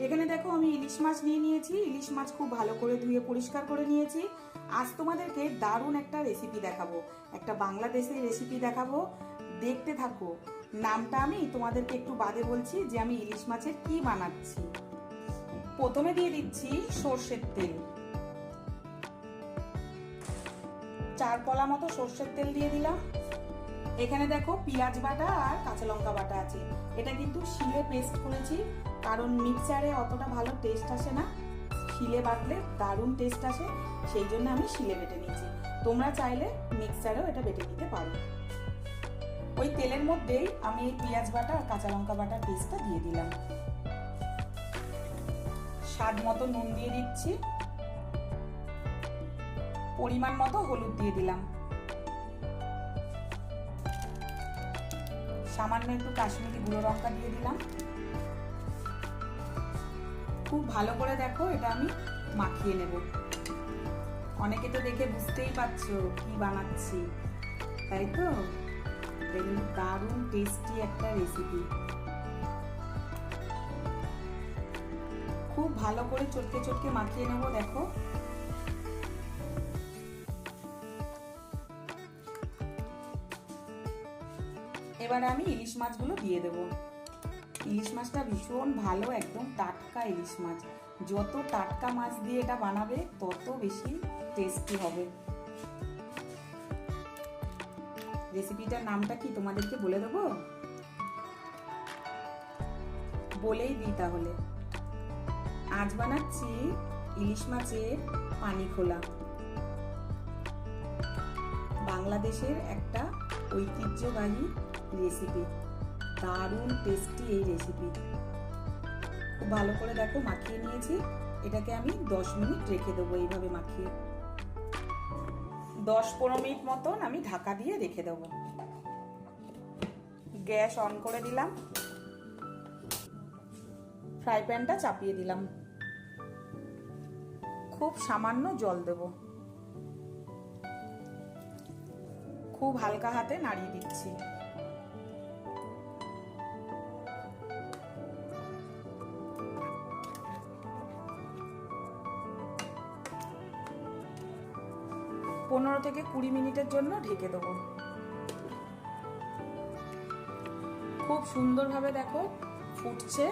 এখানে দেখো আমি ইলিশ মাছ নিয়ে নিয়েছি। ইলিশ মাছ খুব ভালো করে ধুয়ে পরিষ্কার করে নিয়েছি। আজ তোমাদেরকে দারুণ একটা রেসিপি দেখাবো, একটা বাংলাদেশের রেসিপি দেখাবো। দেখতে থাকো। নামটা আমি তোমাদেরকে একটু বাদে বলছি যে আমি ইলিশ মাছের কি বানাচ্ছি। প্রথমে দিয়ে দিচ্ছি সর্ষের তেল, 4 কলা মতো সর্ষের তেল দিয়ে দিলাম। এখানে দেখো পেঁয়াজ বাটা আর কাঁচা লঙ্কা বাটা আছে। এটা কিন্তু শিলে পেস্ট করেছি, কারণ মিক্সচারে অতটা ভালো টেস্ট আসে না, শিলে বাটলে দারুণ টেস্ট আসে, সেই জন্য আমি শিলে বেটে নিয়েছি। তোমরা চাইলে মিক্সচারেও এটা বেটে নিতে পারো। ওই তেলের মধ্যেই আমি এই পেঁয়াজ বাটা আর কাঁচা লঙ্কা বাটার পেস্টটা দিয়ে দিলাম। স্বাদ মতো নুন দিয়ে দিচ্ছি, পরিমাণ মতো হলুদ দিয়ে দিলাম, সামান্য একটু কাশ্মীরি গুঁড়ো লঙ্কা দিয়ে দিলাম। খুব ভালো করে দেখো এটা আমি মাখিয়ে নেব। অনেকে তো দেখে বুঝতেই পারছো কি বানাচ্ছি, তাই তো? দারুণ টেস্টি একটা রেসিপি। খুব ভালো করে চটকে চটকে মাখিয়ে নেব। দেখো এবার আমি ইলিশ মাছগুলো দিয়ে দেব। ইলিশ মাছটা ভীষণ ভালো, একদম টাটকা ইলিশ মাছ। যত টাটকা মাছ দিয়ে এটা বানাবে তত বেশি টেস্টি হবে। রেসিপিটার নামটা কি তোমাদেরকে বলে দেবো? বলেই দিই তাহলে। আজ বানাচ্ছি ইলিশ মাছের পানি খোলা। বাংলাদেশের একটা ঐতিহ্যবাহী রেসিপি, দারুণ টেস্টি এই রেসিপি। খুব ভালো করে দেখো মাখিয়ে নিয়েছি। এটাকে আমি 10 মিনিট রেখে দেবো। এইভাবে মাখিয়ে 10-15 মিনিট মতন আমি ঢাকা দিয়ে রেখে দেবো। গ্যাস অন করে দিলাম, ফ্রাই প্যানটা চাপিয়ে দিলাম, খুব সামান্য জল দেব, খুব হালকা হাতে নাড়িয়ে দিচ্ছি। পনেরো থেকে 20 মিনিটের জন্য ঢেকে দেবো। খুব সুন্দরভাবে দেখো ফুটছে।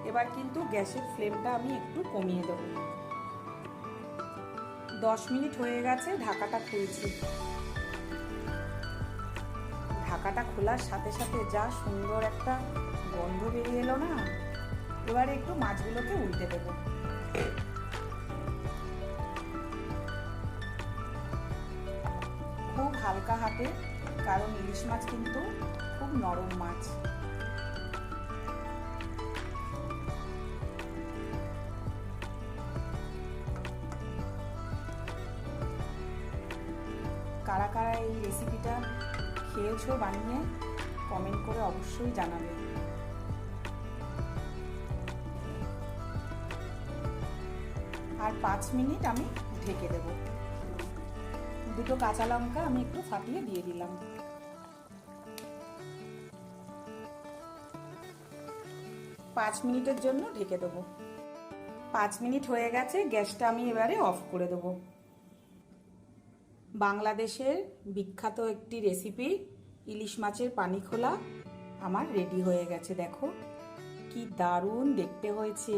এবার কিন্তু গ্যাসের ফ্লেমটা আমি একটু কমিয়ে দেবো। 10 মিনিট হয়ে গেছে, ঢাকাটা খুলছি। ঢাকাটা খোলার সাথে সাথে যা সুন্দর একটা গন্ধ বেরিয়ে এলো না। এবারে একটু মাছগুলোকে উল্টে দেবো। খুব হালকা হাতে, কারণ ইলিশ মাছ কিন্তু খুব নরম মাছ। কারা কারা এই রেসিপিটা খেয়েছো বানিয়ে কমেন্ট করে অবশ্যই জানাবে। আর 5 মিনিট আমি ঢেকে দেব। দুটো কাঁচা লঙ্কা আমি একটু ফাটিয়ে দিয়ে দিলাম। 5 মিনিটের জন্য ঢেকে দেবো। 5 মিনিট হয়ে গেছে, গ্যাসটা আমি এবারে অফ করে দেবো। বাংলাদেশের বিখ্যাত একটি রেসিপি ইলিশ মাছের পানি খোলা আমার রেডি হয়ে গেছে। দেখো কি দারুণ দেখতে হয়েছে,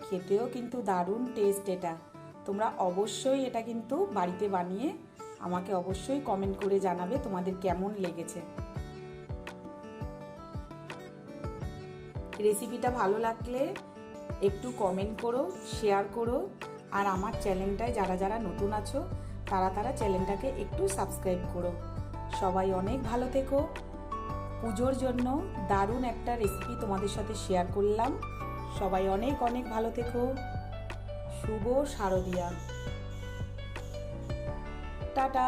খেতেও কিন্তু দারুণ টেস্ট। এটা তোমরা অবশ্যই এটা কিন্তু বাড়িতে বানিয়ে আমাকে অবশ্যই কমেন্ট করে জানাবে তোমাদের কেমন লেগেছে। রেসিপিটা ভালো লাগলে একটু কমেন্ট করো, শেয়ার করো। আর আমার চ্যানেলটায় যারা যারা নতুন আছো তারা চ্যানেলটাকে একটু সাবস্ক্রাইব করো। সবাই অনেক ভালো থেকো। পুজোর জন্য দারুণ একটা রেসিপি তোমাদের সাথে শেয়ার করলাম। সবাই অনেক অনেক ভালো থেকো। শুভ শারদিয়া। টাটা।